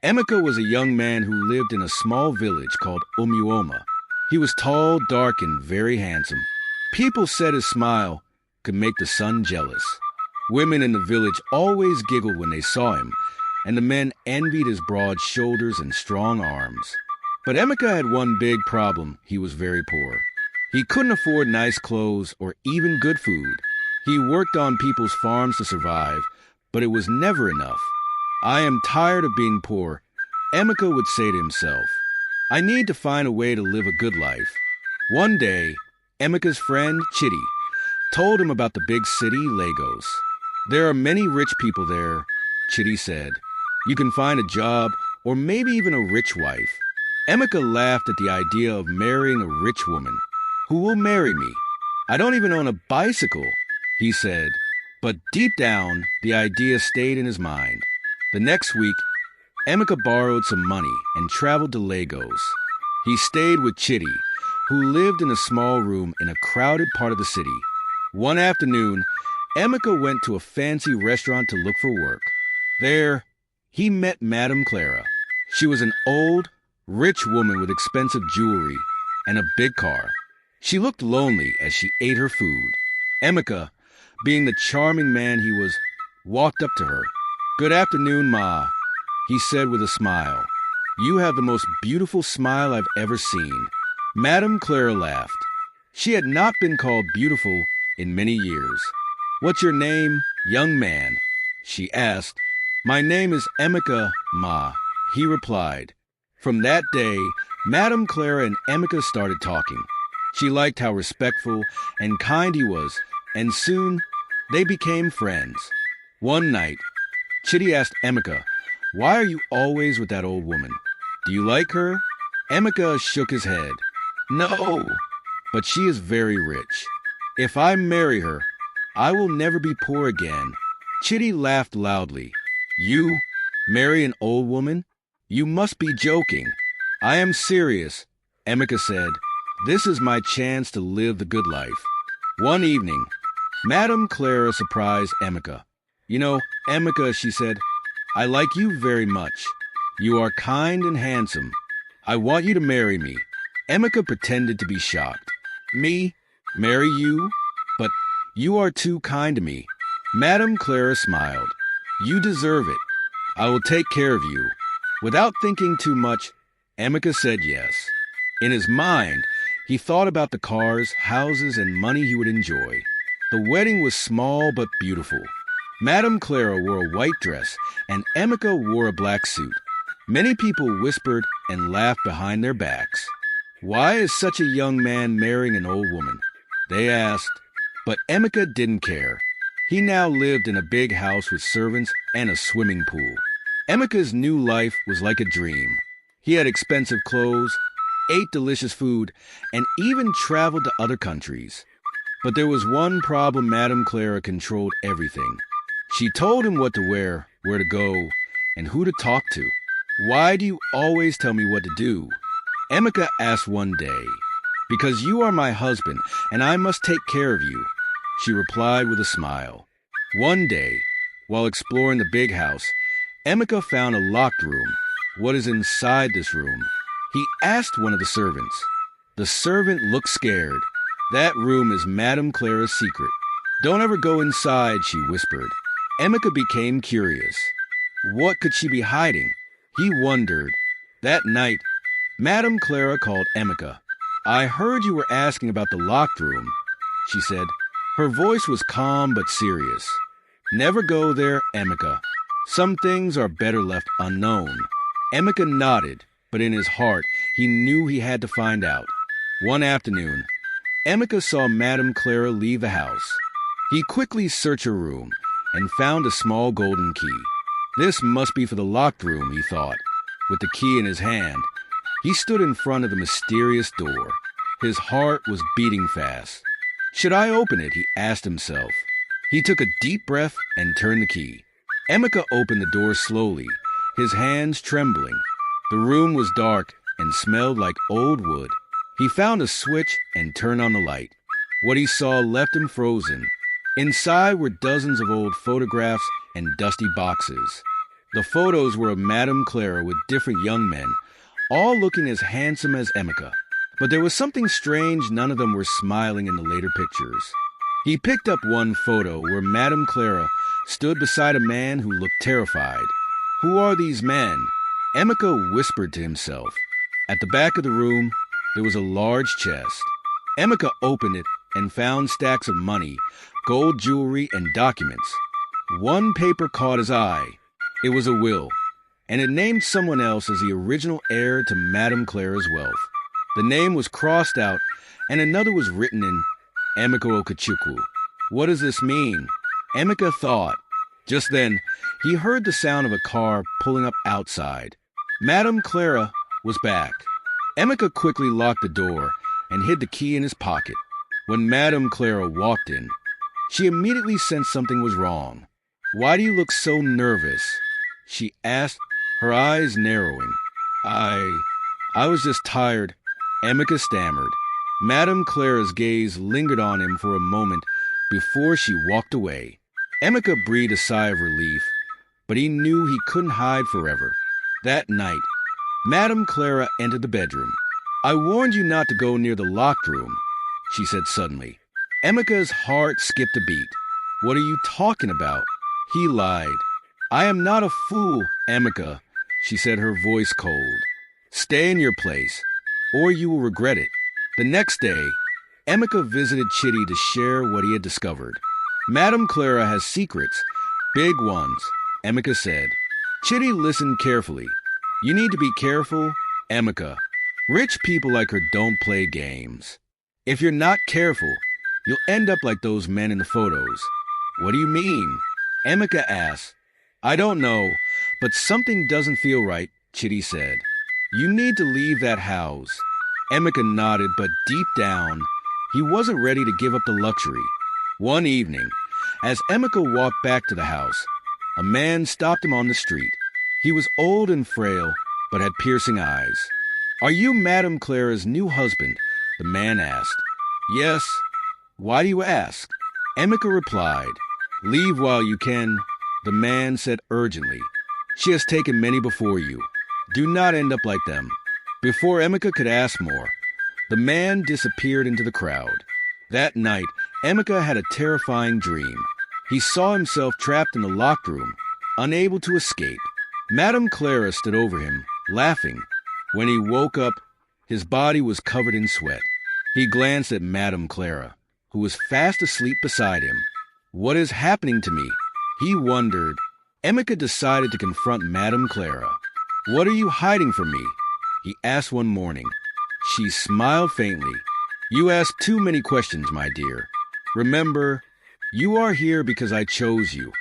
Emeka was a young man who lived in a small village called Umuoma. He was tall, dark, and very handsome. People said his smile could make the sun jealous. Women in the village always giggled when they saw him, and the men envied his broad shoulders and strong arms. But Emeka had one big problem. He was very poor. He couldn't afford nice clothes or even good food. He worked on people's farms to survive, but it was never enough. "I am tired of being poor," Emeka would say to himself. "I need to find a way to live a good life." One day, Emeka's friend, Chitty, told him about the big city, Lagos. "There are many rich people there," Chitty said. "You can find a job or maybe even a rich wife." Emeka laughed at the idea of marrying a rich woman. "Who will marry me? I don't even own a bicycle," he said. But deep down, the idea stayed in his mind. The next week, Emeka borrowed some money and traveled to Lagos. He stayed with Chitty, who lived in a small room in a crowded part of the city. One afternoon, Emeka went to a fancy restaurant to look for work. There, he met Madame Clara. She was an old, rich woman with expensive jewelry and a big car. She looked lonely as she ate her food. Emeka, being the charming man he was, walked up to her. "Good afternoon, Ma," he said with a smile. "You have the most beautiful smile I've ever seen." Madame Clara laughed. She had not been called beautiful in many years. "What's your name, young man?" she asked. "My name is Emeka, Ma," he replied. From that day, Madame Clara and Emeka started talking. She liked how respectful and kind he was, and soon they became friends. One night, Chitty asked Emeka, "Why are you always with that old woman? Do you like her?" Emeka shook his head. "No, but she is very rich. If I marry her, I will never be poor again." Chitty laughed loudly. "You marry an old woman? You must be joking." "I am serious," Emeka said. "This is my chance to live the good life." One evening, Madame Clara surprised Emeka. "You know, Emeka," she said, "I like you very much. You are kind and handsome. I want you to marry me." Emeka pretended to be shocked. "Me? Marry you? But you are too kind to me." Madame Clara smiled. "You deserve it. I will take care of you." Without thinking too much, Emeka said yes. In his mind, he thought about the cars, houses, and money he would enjoy. The wedding was small but beautiful. Madame Clara wore a white dress, and Emeka wore a black suit. Many people whispered and laughed behind their backs. "Why is such a young man marrying an old woman?" they asked. But Emeka didn't care. He now lived in a big house with servants and a swimming pool. Emeka's new life was like a dream. He had expensive clothes, ate delicious food, and even traveled to other countries. But there was one problem. Madame Clara controlled everything. She told him what to wear, where to go, and who to talk to. "Why do you always tell me what to do?" Emeka asked one day. "Because you are my husband, and I must take care of you," she replied with a smile. One day, while exploring the big house, Emeka found a locked room. "What is inside this room?" he asked one of the servants. The servant looked scared. "That room is Madame Clara's secret. Don't ever go inside," she whispered. Emeka became curious. What could she be hiding? He wondered. That night, Madame Clara called Emeka. "I heard you were asking about the locked room," she said. Her voice was calm but serious. "Never go there, Emeka. Some things are better left unknown." Emeka nodded, but in his heart, he knew he had to find out. One afternoon, Emeka saw Madame Clara leave the house. He quickly searched her room and found a small golden key. This must be for the locked room, he thought. With the key in his hand, he stood in front of the mysterious door. His heart was beating fast. "Should I open it?" he asked himself. He took a deep breath and turned the key. Emeka opened the door slowly, his hands trembling. The room was dark and smelled like old wood. He found a switch and turned on the light. What he saw left him frozen. Inside were dozens of old photographs and dusty boxes. The photos were of Madame Clara with different young men, all looking as handsome as Emica. But there was something strange, none of them were smiling in the later pictures. He picked up one photo where Madame Clara stood beside a man who looked terrified. "Who are these men?" Emica whispered to himself. At the back of the room, there was a large chest. Emica opened it and found stacks of money, gold jewelry, and documents. One paper caught his eye. It was a will, and it named someone else as the original heir to Madame Clara's wealth. The name was crossed out, and another was written in Emeka Okachukwu. What does this mean? Emica thought. Just then, he heard the sound of a car pulling up outside. Madame Clara was back. Emica quickly locked the door and hid the key in his pocket. When Madame Clara walked in, she immediately sensed something was wrong. "Why do you look so nervous?" she asked, her eyes narrowing. I was just tired," Emica stammered. Madame Clara's gaze lingered on him for a moment before she walked away. Emica breathed a sigh of relief, but he knew he couldn't hide forever. That night, Madame Clara entered the bedroom. "I warned you not to go near the locked room," she said suddenly. Emica's heart skipped a beat. "What are you talking about?" He lied. "I am not a fool, Emica," she said, her voice cold. "Stay in your place, or you will regret it." The next day, Emica visited Chitty to share what he had discovered. "Madame Clara has secrets, big ones," Emica said. Chitty listened carefully. "You need to be careful, Emica. Rich people like her don't play games. If you're not careful, you'll end up like those men in the photos." "What do you mean?" Emica asked. "I don't know, but something doesn't feel right," Chitty said. "You need to leave that house." Emica nodded, but deep down, he wasn't ready to give up the luxury. One evening, as Emica walked back to the house, a man stopped him on the street. He was old and frail, but had piercing eyes. "Are you Madame Clara's new husband?" the man asked. "Yes." "Why do you ask?" Emica replied. "Leave while you can," the man said urgently. "She has taken many before you. Do not end up like them." Before Emica could ask more, the man disappeared into the crowd. That night, Emica had a terrifying dream. He saw himself trapped in the locked room, unable to escape. Madame Clara stood over him, laughing. When he woke up, his body was covered in sweat. He glanced at Madame Clara, who was fast asleep beside him. "What is happening to me?" he wondered. Emica decided to confront Madame Clara. "What are you hiding from me?" he asked one morning. She smiled faintly. "You ask too many questions, my dear. Remember, you are here because I chose you."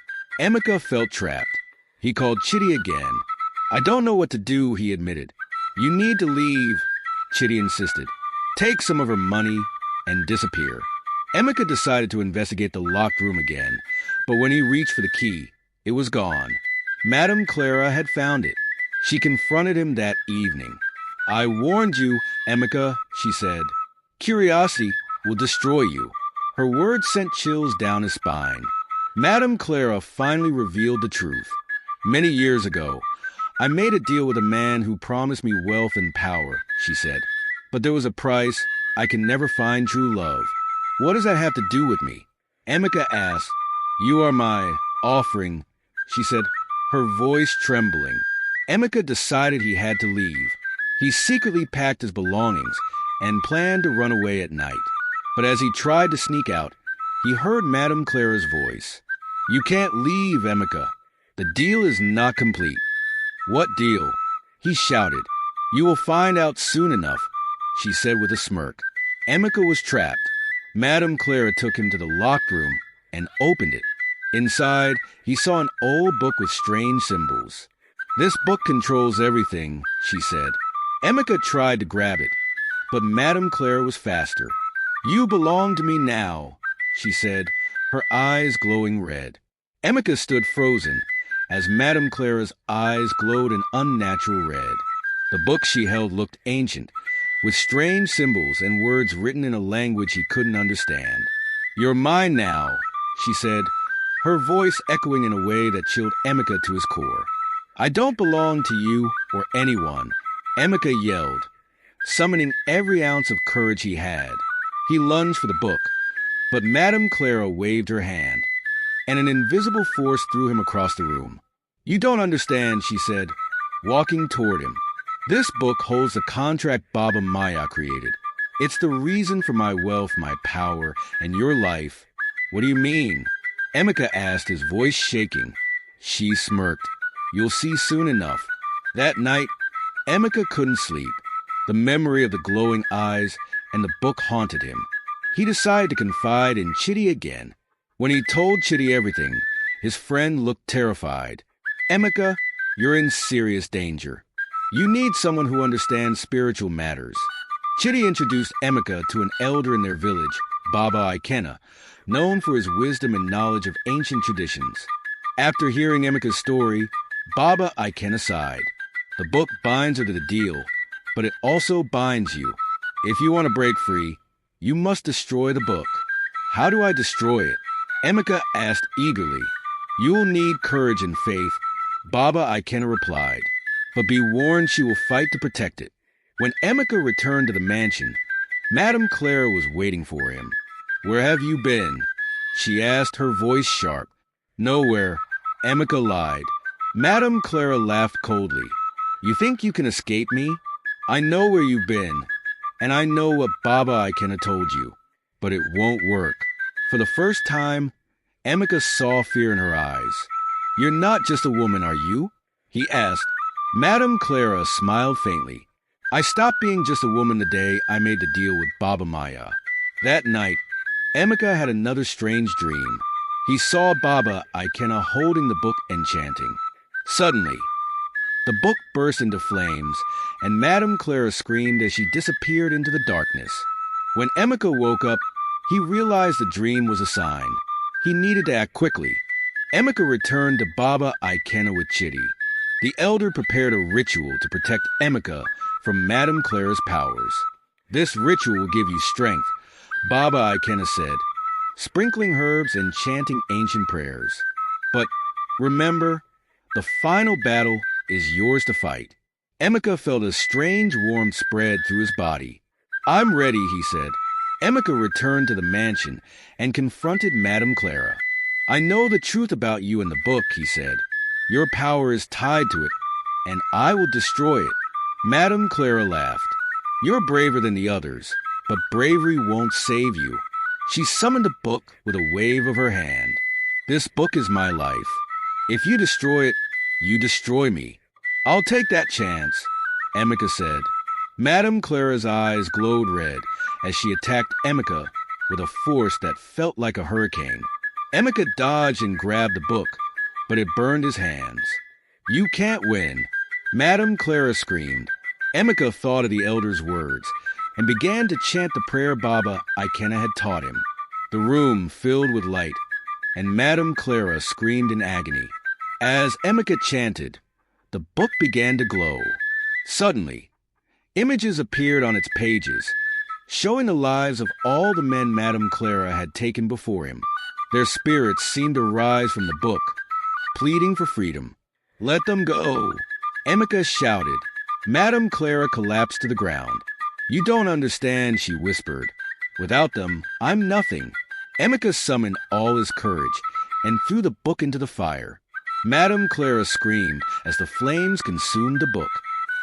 Emica felt trapped. He called Chitty again. "I don't know what to do," he admitted. "You need to leave," Chitty insisted. "Take some of her money and disappear." Emica decided to investigate the locked room again, but when he reached for the key, it was gone. Madame Clara had found it. She confronted him that evening. "I warned you, Emica," she said. "Curiosity will destroy you." Her words sent chills down his spine. Madame Clara finally revealed the truth. "Many years ago, I made a deal with a man who promised me wealth and power," she said. "But there was a price. I can never find true love." "What does that have to do with me?" Emica asked. "You are my offering," she said, her voice trembling. Emica decided he had to leave. He secretly packed his belongings and planned to run away at night. But as he tried to sneak out, he heard Madame Clara's voice. "You can't leave, Emica. The deal is not complete." "What deal?" he shouted. "You will find out soon enough," she said with a smirk. Emica was trapped. Madame Clara took him to the locked room and opened it. Inside, he saw an old book with strange symbols. "This book controls everything," she said. Emica tried to grab it, but Madame Clara was faster. "You belong to me now," she said, her eyes glowing red. Emica stood frozen as Madame Clara's eyes glowed an unnatural red. The book she held looked ancient, with strange symbols and words written in a language he couldn't understand. "You're mine now," she said, her voice echoing in a way that chilled Emica to his core. I don't belong to you or anyone, Emica yelled, summoning every ounce of courage he had. He lunged for the book, but Madame Clara waved her hand, and an invisible force threw him across the room. You don't understand, she said, walking toward him. This book holds the contract Baba Maya created. It's the reason for my wealth, my power, and your life. What do you mean? Emica asked, his voice shaking. She smirked. You'll see soon enough. That night, Emica couldn't sleep. The memory of the glowing eyes and the book haunted him. He decided to confide in Chitty again. When he told Chitty everything, his friend looked terrified. Emica, you're in serious danger. You need someone who understands spiritual matters. Chitty introduced Emica to an elder in their village, Baba Ikena, known for his wisdom and knowledge of ancient traditions. After hearing Emica's story, Baba Ikena sighed. The book binds her to the deal, but it also binds you. If you want to break free, you must destroy the book. How do I destroy it? Emica asked eagerly. You will need courage and faith, Baba Ikena replied, but be warned she will fight to protect it. When Emica returned to the mansion, Madame Clara was waiting for him. Where have you been? She asked, her voice sharp. Nowhere, Emica lied. Madame Clara laughed coldly. You think you can escape me? I know where you've been, and I know what Baba Ikena told you, but it won't work. For the first time, Emica saw fear in her eyes. You're not just a woman, are you? He asked. Madame Clara smiled faintly. I stopped being just a woman the day I made the deal with Baba Maya. That night, Emica had another strange dream. He saw Baba Ikena holding the book and chanting. Suddenly, the book burst into flames, and Madame Clara screamed as she disappeared into the darkness. When Emica woke up, he realized the dream was a sign. He needed to act quickly. Emica returned to Baba Ikena with Chitty. The elder prepared a ritual to protect Emica from Madame Clara's powers. This ritual will give you strength, Baba Ikena said, sprinkling herbs and chanting ancient prayers. But remember, the final battle is yours to fight. Emica felt a strange warmth spread through his body. I'm ready, he said. Emica returned to the mansion and confronted Madame Clara. I know the truth about you in the book, he said. Your power is tied to it, and I will destroy it. Madame Clara laughed. You're braver than the others, but bravery won't save you. She summoned the book with a wave of her hand. This book is my life. If you destroy it, you destroy me. I'll take that chance, Emica said. Madame Clara's eyes glowed red as she attacked Emica with a force that felt like a hurricane. Emica dodged and grabbed the book, but it burned his hands. You can't win, Madame Clara screamed. Emica thought of the elder's words and began to chant the prayer Baba Ikena had taught him. The room filled with light, and Madame Clara screamed in agony. As Emica chanted, the book began to glow. Suddenly, images appeared on its pages, showing the lives of all the men Madame Clara had taken before him. Their spirits seemed to rise from the book, pleading for freedom. Let them go, Emica shouted. Madame Clara collapsed to the ground. You don't understand, she whispered. Without them, I'm nothing. Emica summoned all his courage and threw the book into the fire. Madame Clara screamed as the flames consumed the book.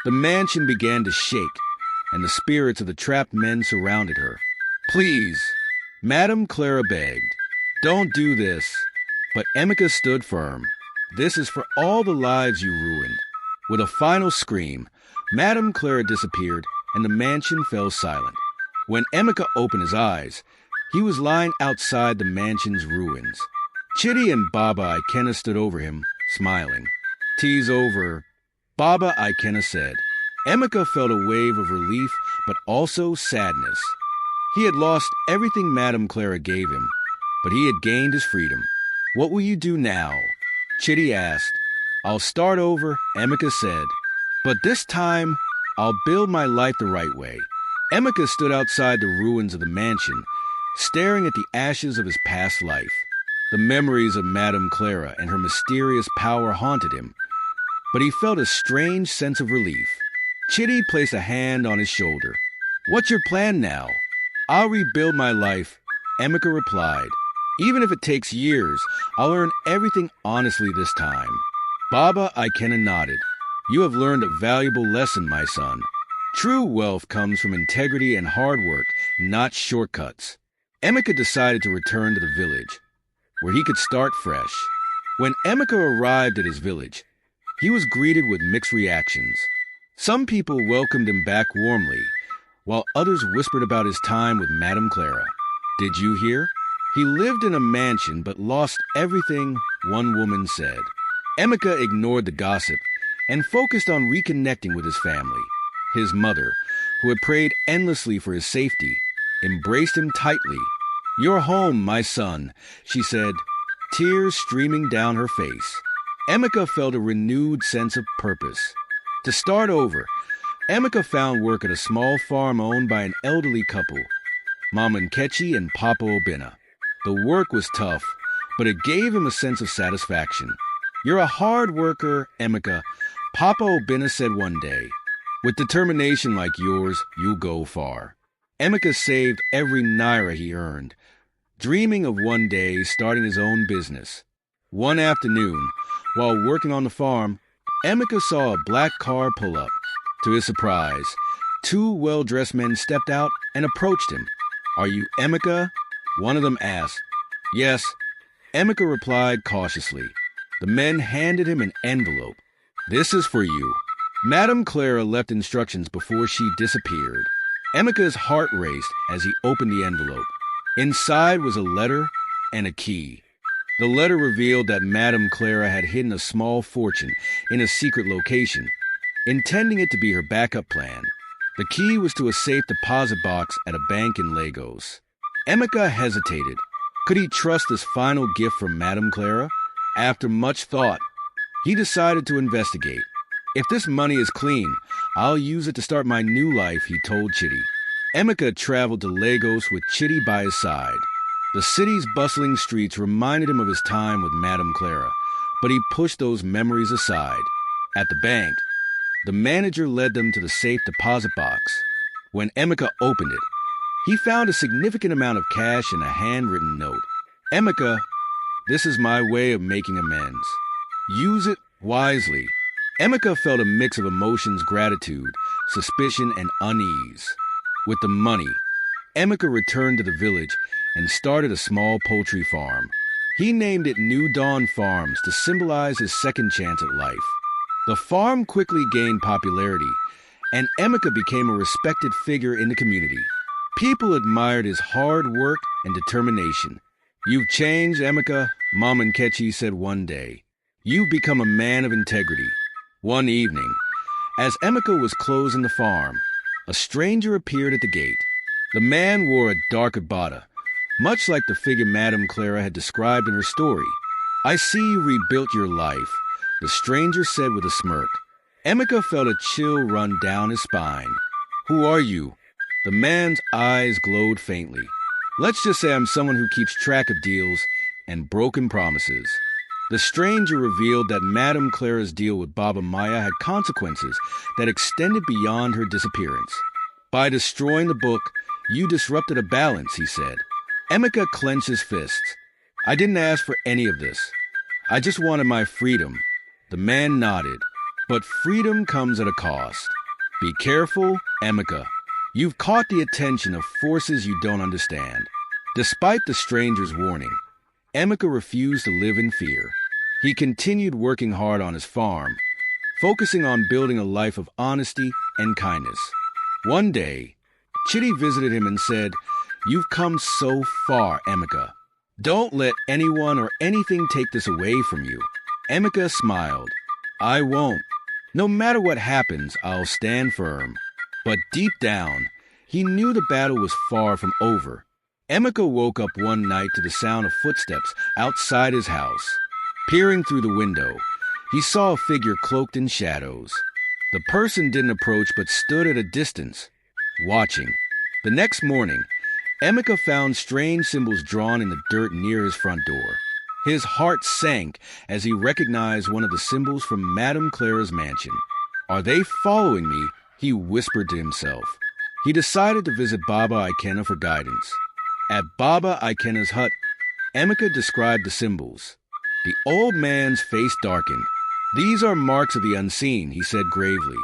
The mansion began to shake, and the spirits of the trapped men surrounded her. Please, Madame Clara begged. Don't do this. But Emica stood firm. This is for all the lives you ruined. With a final scream, Madame Clara disappeared, and the mansion fell silent. When Emica opened his eyes, he was lying outside the mansion's ruins. Chitty and Baba Ikena stood over him, smiling. Tea's over, Baba Ikena said. Emica felt a wave of relief, but also sadness. He had lost everything Madame Clara gave him, but he had gained his freedom. What will you do now? Chitty asked. I'll start over, Emica said. But this time, I'll build my life the right way. Emica stood outside the ruins of the mansion, staring at the ashes of his past life. The memories of Madame Clara and her mysterious power haunted him. but he felt a strange sense of relief. Chitty placed a hand on his shoulder. "What's your plan now?" "I'll rebuild my life," Emica replied. "Even if it takes years, I'll learn everything honestly this time." Baba Ikena nodded. "You have learned a valuable lesson, my son. True wealth comes from integrity and hard work, not shortcuts." Emica decided to return to the village, where he could start fresh. When Emica arrived at his village, he was greeted with mixed reactions. Some people welcomed him back warmly, while others whispered about his time with Madame Clara. "Did you hear? He lived in a mansion but lost everything," one woman said. Emica ignored the gossip and focused on reconnecting with his family. His mother, who had prayed endlessly for his safety, embraced him tightly. "You're home, my son," she said, tears streaming down her face. Emica felt a renewed sense of purpose. To start over, Emica found work at a small farm owned by an elderly couple, Mama Nkechi and Papa Obina. The work was tough, but it gave him a sense of satisfaction. "You're a hard worker, Emica," Papa Obina said one day. "With determination like yours, you'll go far." Emica saved every naira he earned, dreaming of one day starting his own business. One afternoon, while working on the farm, Emica saw a black car pull up. To his surprise, two well-dressed men stepped out and approached him. "Are you Emica?" one of them asked. "Yes," Emica replied cautiously. The men handed him an envelope. "This is for you." Madame Clara left instructions before she disappeared. Emica's heart raced as he opened the envelope. Inside was a letter and a key. The letter revealed that Madame Clara had hidden a small fortune in a secret location, intending it to be her backup plan. The key was to a safe deposit box at a bank in Lagos. Emica hesitated. Could he trust this final gift from Madame Clara? After much thought, he decided to investigate. "If this money is clean, I'll use it to start my new life," he told Chitty. Emica traveled to Lagos with Chitty by his side. The city's bustling streets reminded him of his time with Madame Clara, but he pushed those memories aside. At the bank, the manager led them to the safe deposit box. When Emica opened it, he found a significant amount of cash and a handwritten note. "Emica, this is my way of making amends. Use it wisely." Emica felt a mix of emotions: gratitude, suspicion, and unease. With the money, Emica returned to the village and started a small poultry farm. He named it New Dawn Farms to symbolize his second chance at life. The farm quickly gained popularity, and Emica became a respected figure in the community. People admired his hard work and determination. "You've changed, Emica," Mama Nkechi said one day. "You've become a man of integrity." One evening, as Emica was closing the farm, a stranger appeared at the gate. The man wore a dark agbada, much like the figure Madame Clara had described in her story. "I see you rebuilt your life," the stranger said with a smirk. Emica felt a chill run down his spine. "Who are you?" The man's eyes glowed faintly. "Let's just say I'm someone who keeps track of deals and broken promises." The stranger revealed that Madame Clara's deal with Baba Maya had consequences that extended beyond her disappearance. "By destroying the book, you disrupted a balance," he said. Emica clenched his fists. "I didn't ask for any of this. I just wanted my freedom." The man nodded. "But freedom comes at a cost. Be careful, Emica. You've caught the attention of forces you don't understand." Despite the stranger's warning, Emica refused to live in fear. He continued working hard on his farm, focusing on building a life of honesty and kindness. One day, Chitty visited him and said, "You've come so far, Emica. Don't let anyone or anything take this away from you." Emica smiled. "I won't. No matter what happens, I'll stand firm." But deep down, he knew the battle was far from over. Emica woke up one night to the sound of footsteps outside his house. Peering through the window, he saw a figure cloaked in shadows. The person didn't approach but stood at a distance, watching. The next morning, Emica found strange symbols drawn in the dirt near his front door. His heart sank as he recognized one of the symbols from Madame Clara's mansion. "Are they following me?" he whispered to himself. He decided to visit Baba Ikena for guidance. At Baba Ikena's hut, Emica described the symbols. The old man's face darkened. "These are marks of the unseen," he said gravely.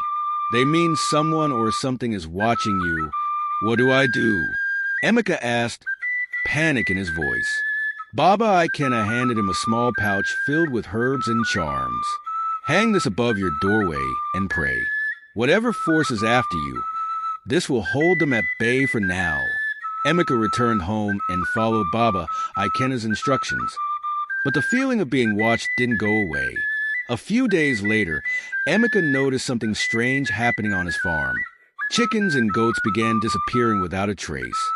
"They mean someone or something is watching you. What do I do?" Emica asked, panic in his voice. Baba Ikena handed him a small pouch filled with herbs and charms. "Hang this above your doorway and pray. Whatever force is after you, this will hold them at bay for now." Emica returned home and followed Baba Ikena's instructions. But the feeling of being watched didn't go away. A few days later, Emica noticed something strange happening on his farm. Chickens and goats began disappearing without a trace.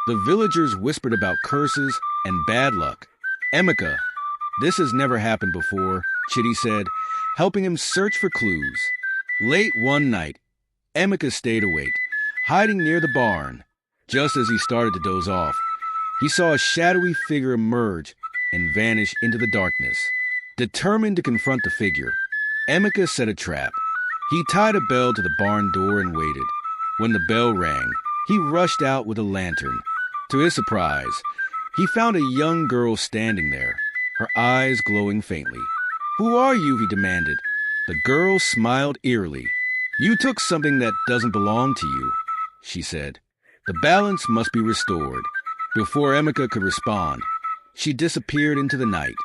The villagers whispered about curses and bad luck. "Emica, this has never happened before," Chitty said, helping him search for clues. Late one night, Emica stayed awake, hiding near the barn. Just as he started to doze off, he saw a shadowy figure emerge and vanish into the darkness. Determined to confront the figure, Emica set a trap. He tied a bell to the barn door and waited. When the bell rang, he rushed out with a lantern. To his surprise, he found a young girl standing there, her eyes glowing faintly. "Who are you?" he demanded. The girl smiled eerily. "You took something that doesn't belong to you," she said. "The balance must be restored." Before Emica could respond, she disappeared into the night.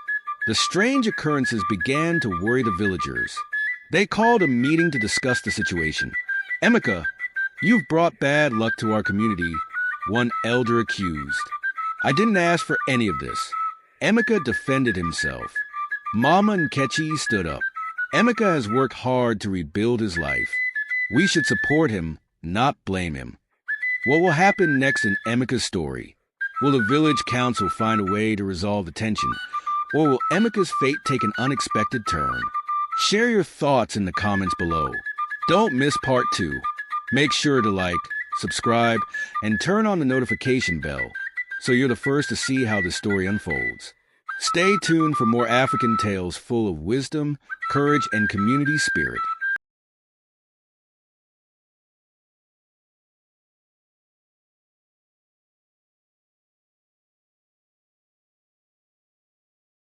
The strange occurrences began to worry the villagers. They called a meeting to discuss the situation. "Emica, you've brought bad luck to our community," one elder accused. "I didn't ask for any of this." Emica defended himself. Mama and Kechi stood up. "Emica has worked hard to rebuild his life. We should support him, not blame him." What will happen next in Emica's story? Will the village council find a way to resolve the tension? Or will Emica's fate take an unexpected turn? Share your thoughts in the comments below. Don't miss part 2. Make sure to like, subscribe, and turn on the notification bell so you're the first to see how the story unfolds. Stay tuned for more African tales full of wisdom, courage, and community spirit.